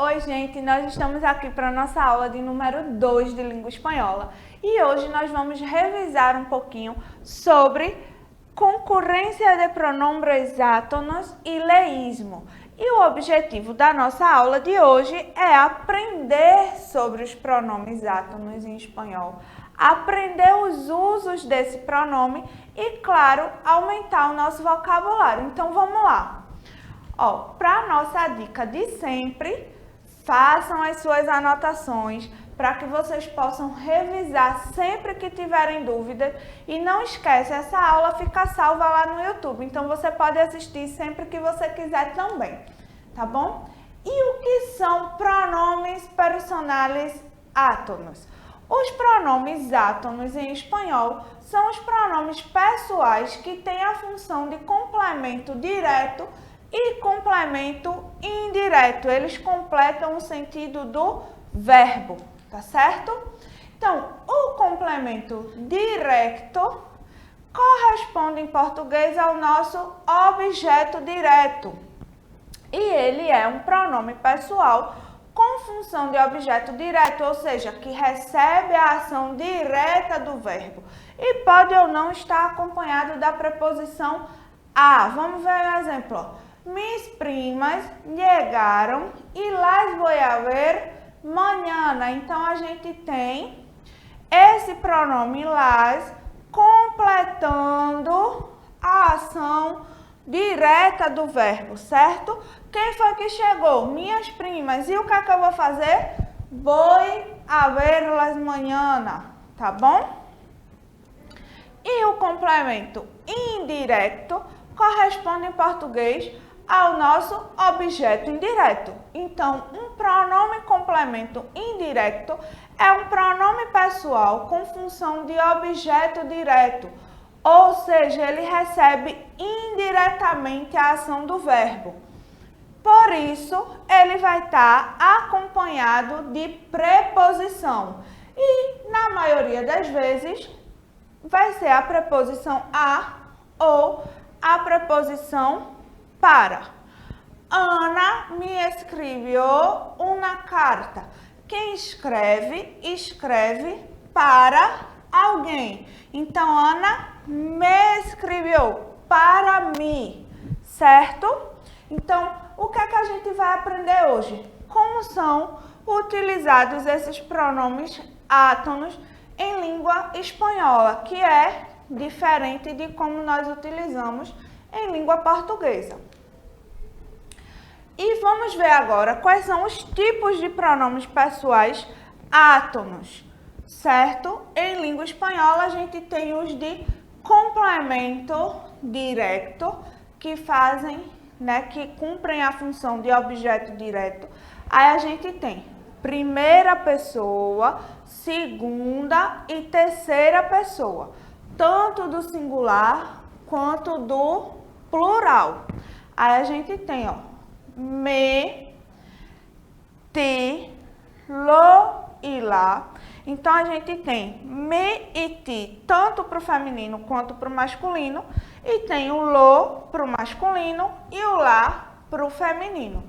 Oi, gente, nós estamos aqui para a nossa aula de número 2 de língua espanhola e hoje nós vamos revisar um pouquinho sobre concorrência de pronombres átonos e leísmo. E o objetivo da nossa aula de hoje é aprender sobre os pronomes átonos em espanhol, aprender os usos desse pronome e, claro, aumentar o nosso vocabulário. Então, vamos lá. Para a nossa dica de sempre, façam as suas anotações para que vocês possam revisar sempre que tiverem dúvidas. E não esquece, essa aula fica salva lá no YouTube, então você pode assistir sempre que você quiser também, tá bom? E o que são pronomes personales átonos? Os pronomes átonos em espanhol são os pronomes pessoais que têm a função de complemento direto e complemento indireto. Eles completam o sentido do verbo, tá certo? Então, o complemento direto corresponde em português ao nosso objeto direto. E ele é um pronome pessoal com função de objeto direto, ou seja, que recebe a ação direta do verbo. E pode ou não estar acompanhado da preposição a. Vamos ver um exemplo. Mis primas llegaram y las voy a ver mañana. Então, a gente tem esse pronome las completando a ação direta do verbo, certo? Quem foi que chegou? Minhas primas. E o que é que eu vou fazer? Voy a verlas mañana, tá bom? E o complemento indireto corresponde em português ao nosso objeto indireto. Então, um pronome complemento indireto é um pronome pessoal com função de objeto direto, ou seja, ele recebe indiretamente a ação do verbo. Por isso, ele vai estar acompanhado de preposição. E, na maioria das vezes, vai ser a preposição a ou a preposição para. Ana me escreveu uma carta. Quem escreve, escreve para alguém. Então, Ana me escreveu para mim, certo? Então, o que é que a gente vai aprender hoje? Como são utilizados esses pronomes átonos em língua espanhola, que é diferente de como nós utilizamos em língua portuguesa. E vamos ver agora quais são os tipos de pronomes pessoais átonos, certo? Em língua espanhola, a gente tem os de complemento direto, que fazem, que cumprem a função de objeto direto. Aí a gente tem primeira pessoa, segunda e terceira pessoa, tanto do singular quanto do plural. Aí a gente tem, me, ti, lo e lá. Então, a gente tem me e ti, tanto para o feminino quanto para o masculino. E tem o lo para o masculino e o lá para o feminino.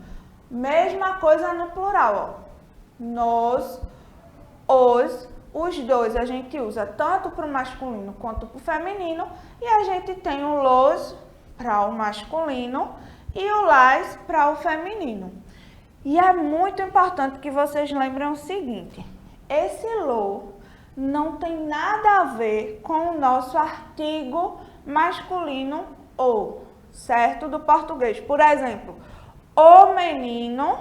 Mesma coisa no plural, Nós, os dois a gente usa tanto para o masculino quanto para o feminino. E a gente tem o los para o masculino e o las para o feminino. E é muito importante que vocês lembrem o seguinte: esse lo não tem nada a ver com o nosso artigo masculino o, certo? Do português. Por exemplo, o menino,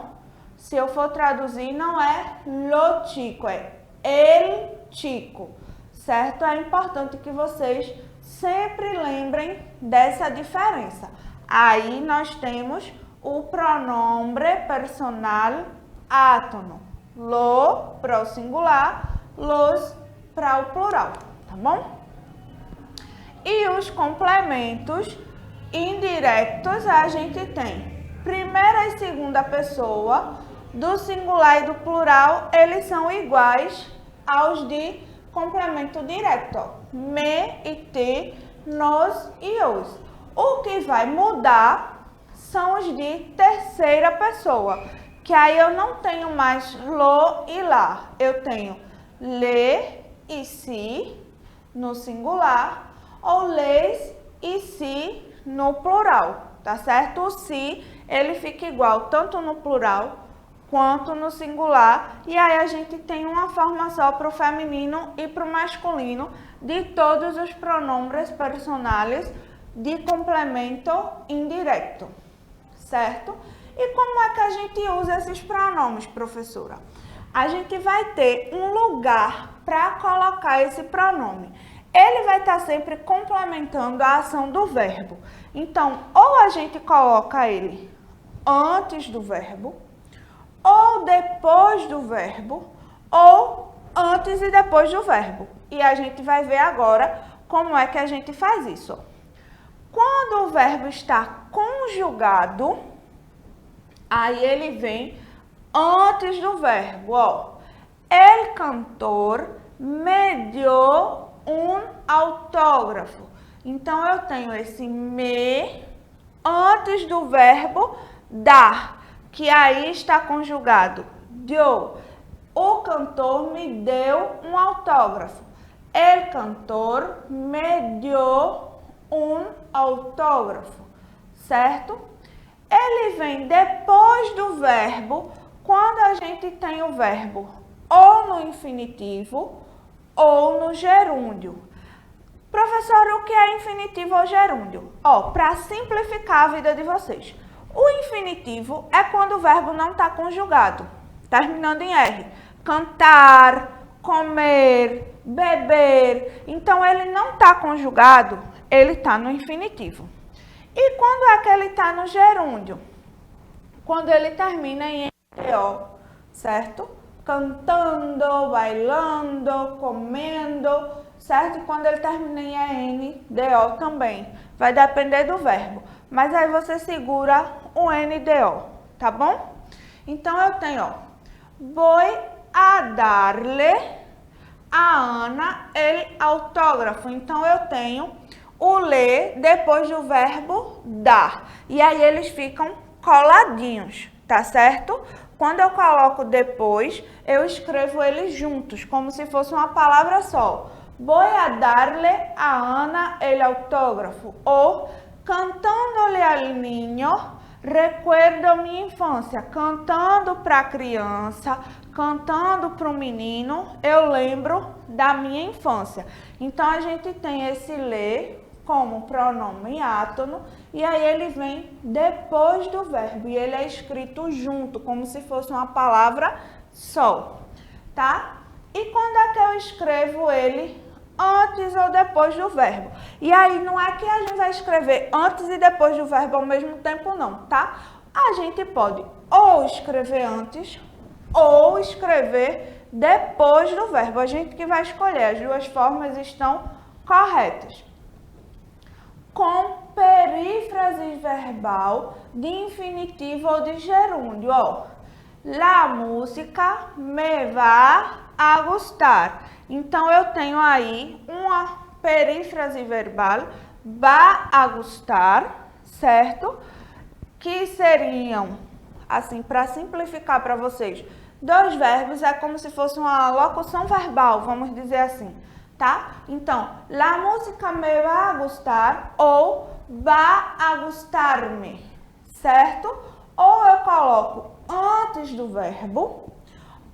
se eu for traduzir, não é lo chico, é el chico, certo? É importante que vocês sempre lembrem dessa diferença. Aí nós temos o pronombre personal átono. Lo para o singular, los para o plural, tá bom? E os complementos indiretos a gente tem primeira e segunda pessoa, do singular e do plural, eles são iguais aos de complemento direto, me e te, nos e os. O que vai mudar são os de terceira pessoa, que aí eu não tenho mais lo e lá. Eu tenho le e si no singular ou les e si no plural, tá certo? O si, ele fica igual tanto no plural quanto no singular, e aí a gente tem uma forma só para o feminino e para o masculino de todos os pronombres personais de complemento indireto, certo? E como é que a gente usa esses pronomes, professora? A gente vai ter um lugar para colocar esse pronome. Ele vai estar sempre complementando a ação do verbo. Então, ou a gente coloca ele antes do verbo, ou depois do verbo, ou antes e depois do verbo. E a gente vai ver agora como é que a gente faz isso. Quando o verbo está conjugado, aí ele vem antes do verbo, ó. El cantor me dio um autógrafo. Então, eu tenho esse me antes do verbo dar, que aí está conjugado. Dio. O cantor me deu um autógrafo. El cantor me dio um autógrafo, certo? Ele vem depois do verbo quando a gente tem o verbo ou no infinitivo ou no gerúndio. Professor, o que é infinitivo ou gerúndio? Ó, para simplificar a vida de vocês. O infinitivo é quando o verbo não está conjugado, terminando em R. Cantar, comer, beber. Então, ele não está conjugado, ele está no infinitivo. E quando é que ele está no gerúndio? Quando ele termina em NDO, certo? Cantando, bailando, comendo, certo? E quando ele termina em NDO também. Vai depender do verbo. Mas aí você segura o NDO, tá bom? Então, eu tenho, ó. Vou a darle a Ana el autógrafo. Então, eu tenho o le depois do verbo dar. E aí, eles ficam coladinhos, tá certo? Quando eu coloco depois, eu escrevo eles juntos, como se fosse uma palavra só. Vou a darle a Ana el autógrafo. Ou cantando-lhe al niño, recuerdo minha infância. Cantando para a criança, cantando para o menino, eu lembro da minha infância. Então, a gente tem esse le como pronome átono, e aí ele vem depois do verbo, e ele é escrito junto, como se fosse uma palavra só, tá? E quando é que eu escrevo ele antes ou depois do verbo? E aí não é que a gente vai escrever antes e depois do verbo ao mesmo tempo não, tá? A gente pode ou escrever antes ou escrever depois do verbo. A gente que vai escolher, as duas formas estão corretas. Com perífrase verbal de infinitivo ou de gerúndio, ó. La música me va a gustar. Então, eu tenho aí uma perífrase verbal, va a gustar, certo? Que seriam, assim, para simplificar para vocês, dois verbos, é como se fosse uma locução verbal, vamos dizer assim, tá? Então, la música me va a gustar ou va a gustar-me, certo? Ou eu coloco antes do verbo,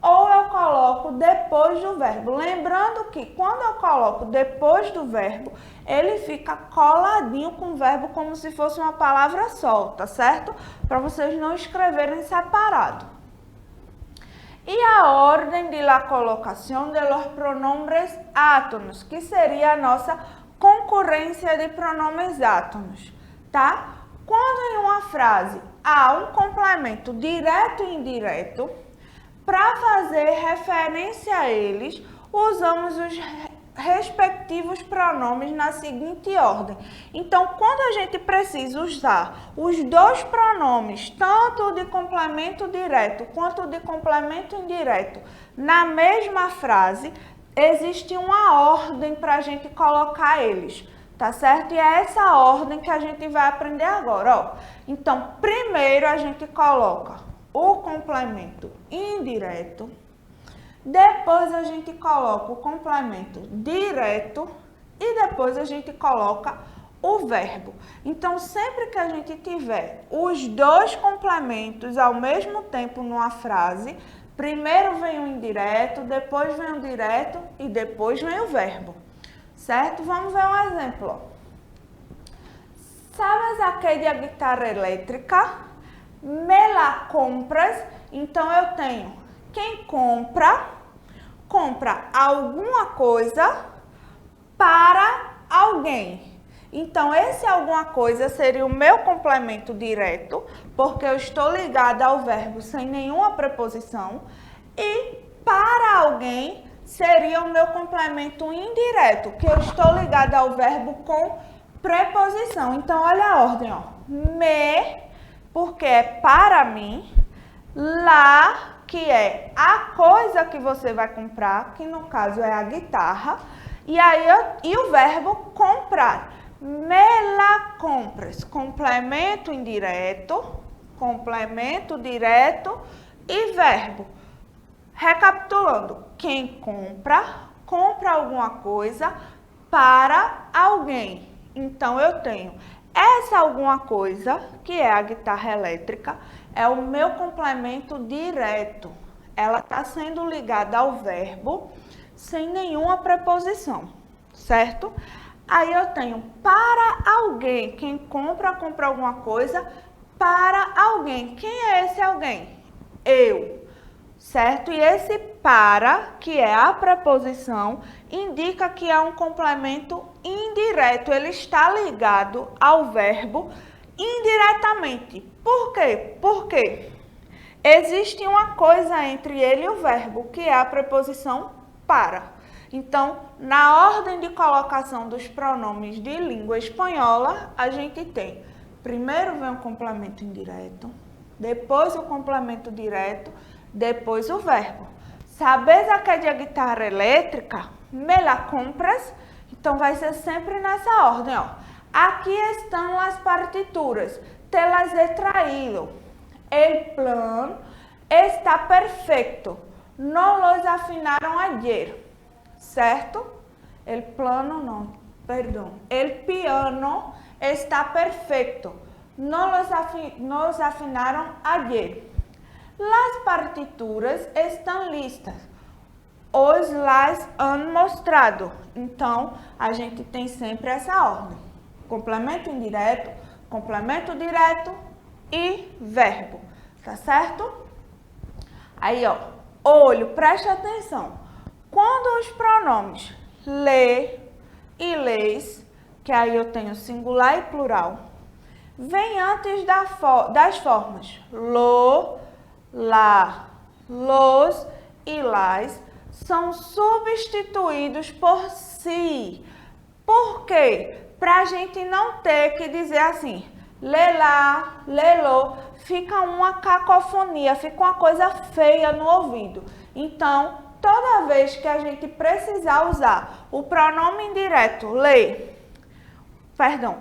ou eu coloco depois do verbo. Lembrando que quando eu coloco depois do verbo, ele fica coladinho com o verbo como se fosse uma palavra solta, certo? Para vocês não escreverem separado. E a ordem de la colocação de los pronombres átonos, que seria a nossa concorrência de pronomes átonos, tá? Quando em uma frase há um complemento direto e indireto, para fazer referência a eles, usamos os respectivos pronomes na seguinte ordem. Então, quando a gente precisa usar os dois pronomes, tanto de complemento direto quanto de complemento indireto, na mesma frase, existe uma ordem para a gente colocar eles, tá certo? E é essa ordem que a gente vai aprender agora, ó. Então, primeiro a gente coloca o complemento indireto, depois a gente coloca o complemento direto e depois a gente coloca o verbo. Então, sempre que a gente tiver os dois complementos ao mesmo tempo numa frase, primeiro vem o indireto, depois vem o direto e depois vem o verbo. Certo? Vamos ver um exemplo. ¿Sabes aquella guitarra elétrica? ¿Me la compras? Então, eu tenho quem compra alguma coisa para alguém. Então, esse alguma coisa seria o meu complemento direto, porque eu estou ligada ao verbo sem nenhuma preposição. E para alguém seria o meu complemento indireto, que eu estou ligada ao verbo com preposição. Então, olha a ordem, ó. Me, porque é para mim. Lá, que é a coisa que você vai comprar, que no caso é a guitarra. E o verbo comprar. Me la compras, complemento indireto, complemento direto e verbo. Recapitulando, quem compra alguma coisa para alguém. Então, eu tenho essa alguma coisa, que é a guitarra elétrica, é o meu complemento direto. Ela está sendo ligada ao verbo sem nenhuma preposição, certo? Aí eu tenho para alguém, quem compra alguma coisa para alguém. Quem é esse alguém? Eu, certo? E esse para, que é a preposição, indica que é um complemento indireto. Ele está ligado ao verbo indiretamente. Por quê? Porque existe uma coisa entre ele e o verbo, que é a preposição para. Então, na ordem de colocação dos pronomes de língua espanhola, a gente tem, primeiro vem o complemento indireto, depois o complemento direto, depois o verbo. ¿Sabes aquella guitarra elétrica? ¿Me la compras? Então, vai ser sempre nessa ordem, ó. Aqui estão as partituras, te las he traído. El plan está perfecto. No los afinaron ayer. Certo? El piano está perfecto. No los afinaron ayer. Las partituras estão listas. Os las han mostrado. Então, a gente tem sempre essa ordem. Complemento indireto, complemento direto e verbo. Tá certo? Aí, ó. Olho, preste atenção. Quando os pronomes lê e leis, que aí eu tenho singular e plural, vem antes das formas lo, lá, los e las, são substituídos por si. Por quê? Para a gente não ter que dizer assim, lê lá, lê lo, fica uma cacofonia, fica uma coisa feia no ouvido. Então, toda vez que a gente precisar usar o pronome indireto,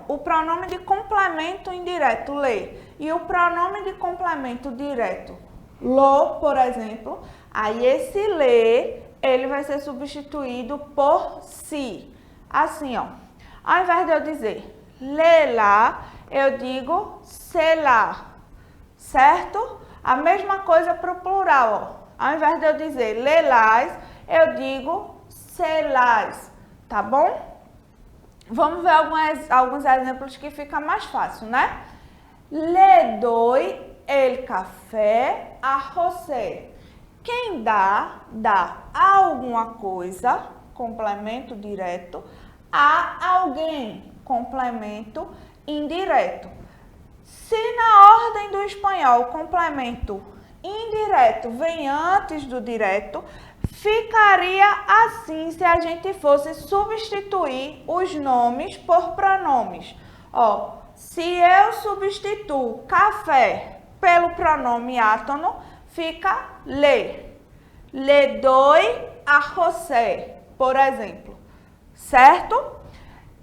o pronome de complemento indireto, lê, e o pronome de complemento direto, lo, por exemplo, aí esse lê, ele vai ser substituído por si. Assim, ó, ao invés de eu dizer lê lá, eu digo se lá, certo? A mesma coisa para o plural, ó. Ao invés de eu dizer lê las, eu digo se las, tá bom? Vamos ver alguns exemplos que fica mais fácil, né? Le doy el café a José. Quem dá alguma coisa, complemento direto, a alguém, complemento indireto. Se na ordem do espanhol o complemento indireto vem antes do direto, ficaria assim se a gente fosse substituir os nomes por pronomes. Ó, se eu substituo café pelo pronome átono, fica le. Le doy a José, por exemplo. Certo?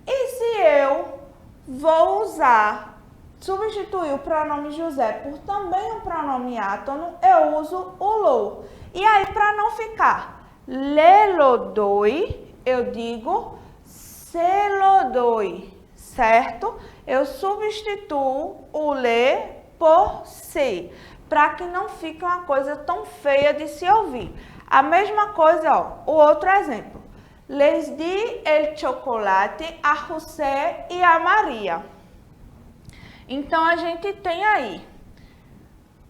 E se eu vou usar substituir o pronome José por também um pronome átono, eu uso o lo. E aí, para não ficar le lo doi, eu digo se lo doi, certo? Eu substituo o le por se, para que não fique uma coisa tão feia de se ouvir. A mesma coisa, ó, o outro exemplo. Les di el chocolate a José e a Maria. Então, a gente tem aí,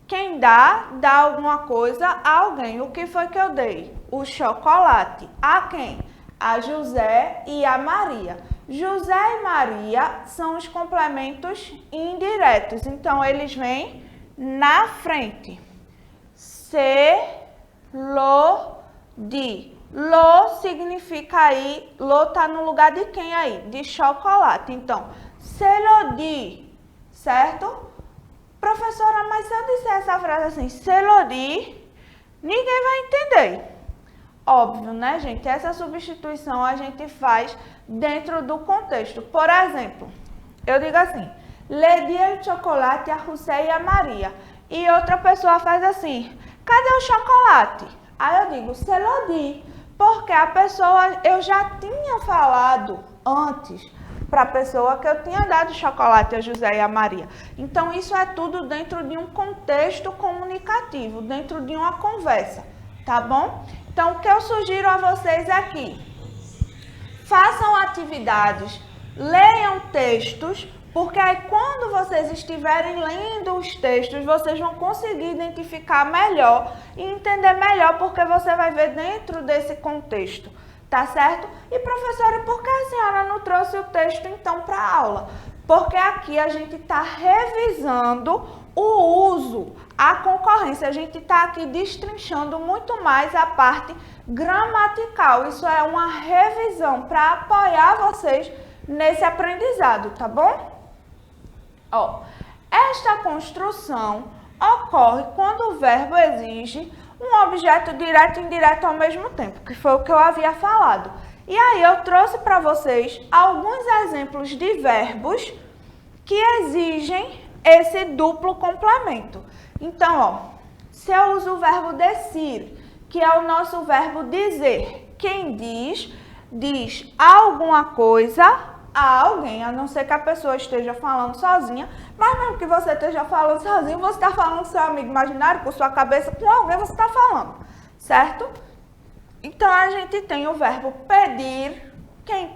quem dá alguma coisa a alguém. O que foi que eu dei? O chocolate. A quem? A José e a Maria. José e Maria são os complementos indiretos. Então, eles vêm na frente. Se, lo, di. Lo significa aí, lo tá no lugar de quem aí? De chocolate. Então, se lo di, certo? Professora, mas se eu disser essa frase assim, se lo di, ninguém vai entender. Óbvio, né, gente? Essa substituição a gente faz dentro do contexto. Por exemplo, eu digo assim, le di el chocolate a José e a Maria. E outra pessoa faz assim, cadê o chocolate? Aí eu digo, se lo di, porque a pessoa, eu já tinha falado antes para a pessoa que eu tinha dado chocolate a José e a Maria. Então, isso é tudo dentro de um contexto comunicativo, dentro de uma conversa, tá bom? Então, o que eu sugiro a vocês aqui, façam atividades, leiam textos, porque aí quando vocês estiverem lendo os textos, vocês vão conseguir identificar melhor e entender melhor, porque você vai ver dentro desse contexto, tá certo? E professora, por que a senhora não trouxe o texto então para a aula? Porque aqui a gente está revisando o uso, a concorrência, a gente está aqui destrinchando muito mais a parte gramatical. Isso é uma revisão para apoiar vocês nesse aprendizado, tá bom? Ó, esta construção ocorre quando o verbo exige um objeto direto e indireto ao mesmo tempo, que foi o que eu havia falado. E aí eu trouxe para vocês alguns exemplos de verbos que exigem esse duplo complemento. Então, ó, se eu uso o verbo decir, que é o nosso verbo dizer, quem diz alguma coisa a alguém, a não ser que a pessoa esteja falando sozinha, mas mesmo que você esteja falando sozinho, você está falando com seu amigo imaginário, com sua cabeça, com alguém você está falando, certo? Então, a gente tem o verbo pedir, quem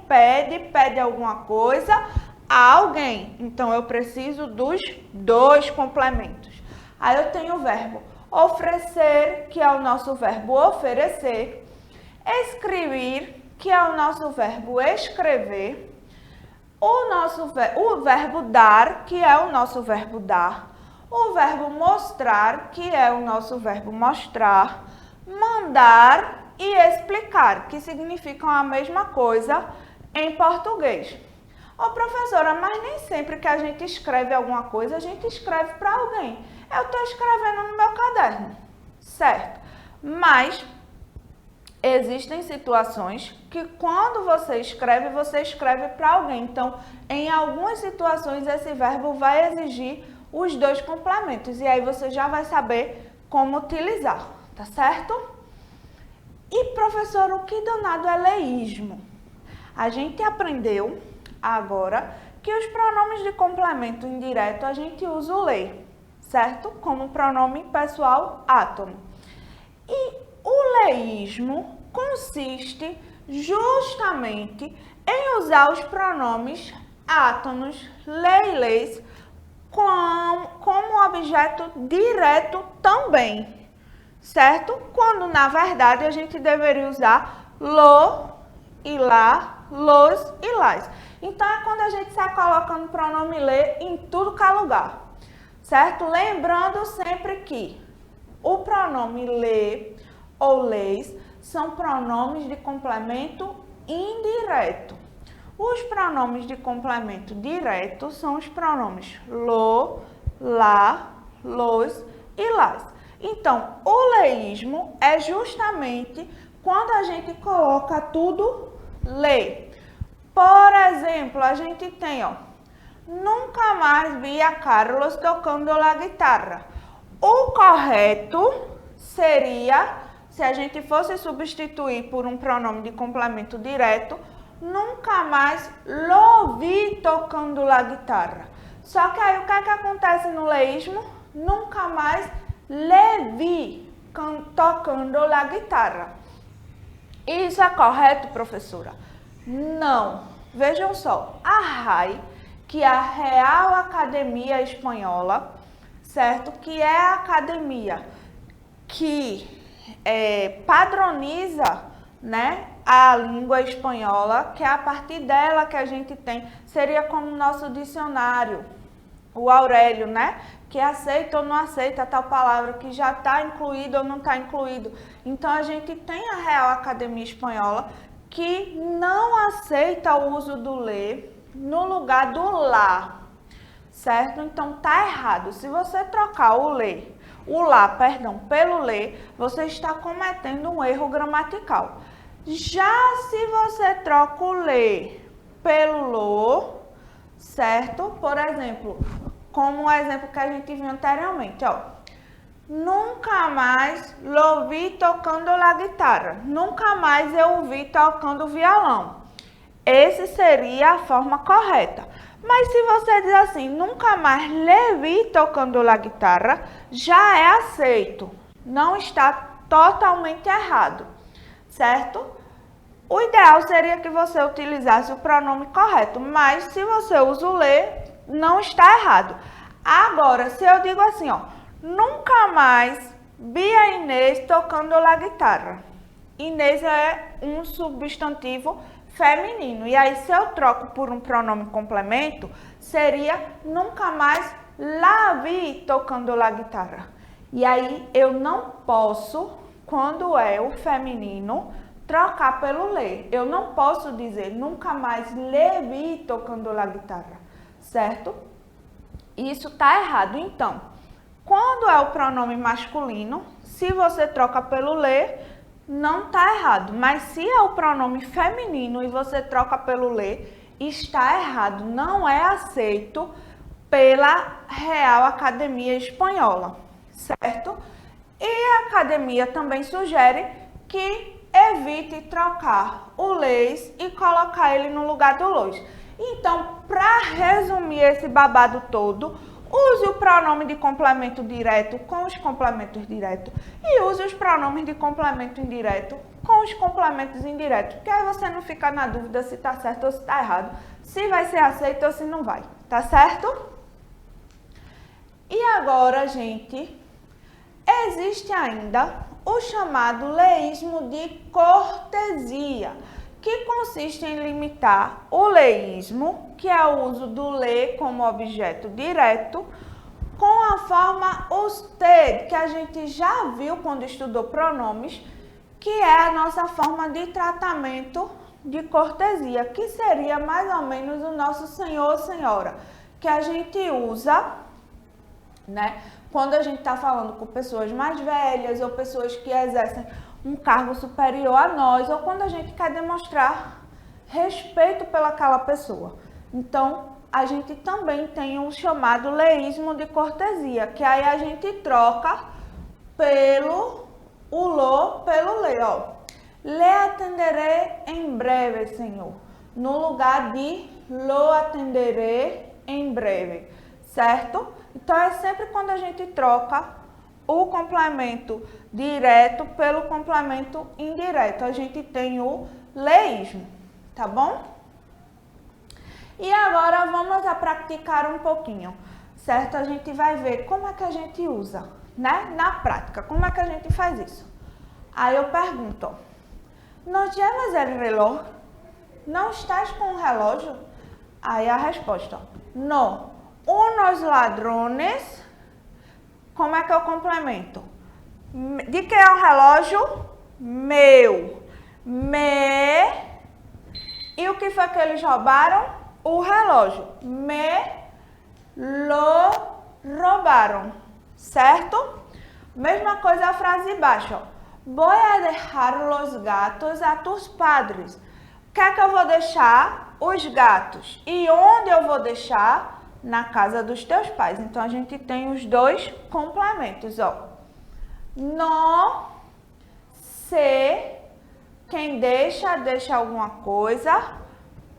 pede alguma coisa a alguém. Então, eu preciso dos dois complementos. Aí eu tenho o verbo oferecer, que é o nosso verbo oferecer, escrever, que é o nosso verbo escrever, o verbo dar, que é o nosso verbo dar, o verbo mostrar, que é o nosso verbo mostrar, mandar e explicar, que significam a mesma coisa em português. Ô professora, mas nem sempre que a gente escreve alguma coisa, a gente escreve para alguém. Eu estou escrevendo no meu caderno, certo? Mas existem situações que quando você escreve para alguém. Então, em algumas situações, esse verbo vai exigir os dois complementos. E aí você já vai saber como utilizar, tá certo? E, professor, o que danado é leísmo? A gente aprendeu agora que os pronomes de complemento indireto a gente usa o le, certo? Como pronome pessoal átono. E o leísmo consiste justamente em usar os pronomes átonos, le e les, como objeto direto também, certo? Quando, na verdade, a gente deveria usar lo e lá, los e las. Então, é quando a gente está colocando o pronome le em tudo que é lugar, certo? Lembrando sempre que o pronome le ou les são pronomes de complemento indireto. Os pronomes de complemento direto são os pronomes lo, lá, los e las. Então, o leísmo é justamente quando a gente coloca tudo le. Por exemplo, a gente tem, ó, nunca mais vi a Carlos tocando la guitarra. O correto seria, se a gente fosse substituir por um pronome de complemento direto, nunca mais lo vi tocando la guitarra. Só que aí o que é que acontece no leísmo? Nunca mais le vi tocando la guitarra. Isso é correto, professora? Não. Vejam só, a RAI, que é a Real Academia Espanhola, certo? Que é a academia que padroniza, né, a língua espanhola, que é a partir dela que a gente tem, seria como o nosso dicionário, o Aurélio, né? Que aceita ou não aceita tal palavra, que já está incluído ou não está incluído. Então, a gente tem a Real Academia Espanhola, que não aceita o uso do le no lugar do lá, certo? Então, tá errado. Se você trocar o lá, pelo le, você está cometendo um erro gramatical. Já se você troca o le pelo lo, certo? Por exemplo, como o exemplo que a gente viu anteriormente, ó. Nunca mais lo vi tocando la guitarra. Nunca mais eu o vi tocando violão. Esse seria a forma correta. Mas se você diz assim, nunca mais le vi tocando la guitarra, já é aceito. Não está totalmente errado, certo? O ideal seria que você utilizasse o pronome correto, mas se você usa o le, não está errado. Agora, se eu digo assim, ó, nunca mais vi a Inês tocando la guitarra. Inês é um substantivo feminino. E aí, se eu troco por um pronome complemento, seria nunca mais la vi tocando la guitarra. E aí, eu não posso, quando é o feminino, trocar pelo le. Eu não posso dizer nunca mais le vi tocando la guitarra, certo? Isso está errado. Então, quando é o pronome masculino, se você troca pelo le, não está errado. Mas se é o pronome feminino e você troca pelo le, está errado. Não é aceito pela Real Academia Espanhola, certo? E a academia também sugere que evite trocar o leis e colocar ele no lugar do los. Então, para resumir esse babado todo, use o pronome de complemento direto com os complementos diretos e use os pronomes de complemento indireto com os complementos indiretos, porque aí você não fica na dúvida se está certo ou se está errado, se vai ser aceito ou se não vai, tá certo? E agora, gente, existe ainda o chamado leísmo de cortesia, que consiste em limitar o leísmo, que é o uso do le como objeto direto, com a forma usted, que a gente já viu quando estudou pronomes, que é a nossa forma de tratamento de cortesia, que seria mais ou menos o nosso senhor ou senhora, que a gente usa, né, quando a gente está falando com pessoas mais velhas ou pessoas que exercem um cargo superior a nós, ou quando a gente quer demonstrar respeito pelaquela pessoa. Então, a gente também tem um chamado leísmo de cortesia, que aí a gente troca pelo o lo pelo le, ó. Le atenderé em breve, Senhor, no lugar de lo atenderé em breve, certo? Então, é sempre quando a gente troca o complemento direto pelo complemento indireto. A gente tem o leísmo, tá bom? E agora vamos a praticar um pouquinho, certo? A gente vai ver como é que a gente usa, né? Na prática, como é que a gente faz isso? Aí eu pergunto, ¿no llevas el reloj? Não estás com o relógio? Aí a resposta, no. Unos ladrones. Como é que eu complemento? De quem é o relógio? Meu. Me. E o que foi que eles roubaram? O relógio. Me lo roubaram. Certo? Mesma coisa a frase de baixo. Voy a dejar los gatos a tus padres. O que é que eu vou deixar? Os gatos. E onde eu vou deixar? na casa dos teus pais. Então, a gente tem os dois complementos, ó. No, se, quem deixa alguma coisa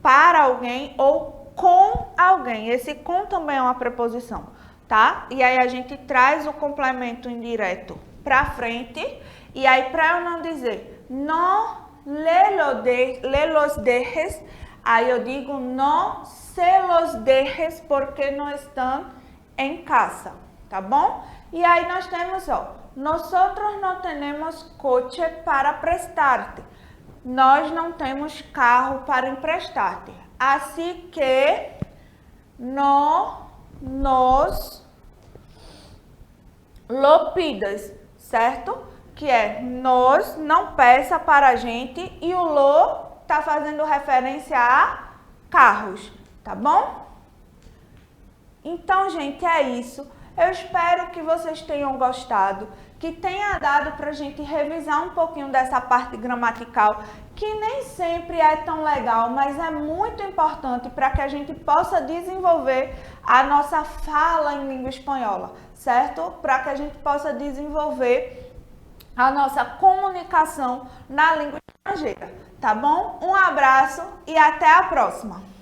para alguém ou com alguém. Esse com também é uma preposição, tá? E aí a gente traz o complemento indireto para frente. E aí, para eu não dizer no le los dejes, aí eu digo no se los dejes porque não estão em casa, tá bom? E aí nós temos, ó, nosotros no tenemos coche para prestarte. Nós não temos carro para emprestar-te. Assim que no nos lo pidas, certo? Que é nos, não peça para a gente, e o lo tá fazendo referência a carros, tá bom? Então, gente, é isso. Eu espero que vocês tenham gostado, que tenha dado para a gente revisar um pouquinho dessa parte gramatical, que nem sempre é tão legal, mas é muito importante para que a gente possa desenvolver a nossa fala em língua espanhola, certo? Para que a gente possa desenvolver a nossa comunicação na língua estrangeira, tá bom? Um abraço e até a próxima!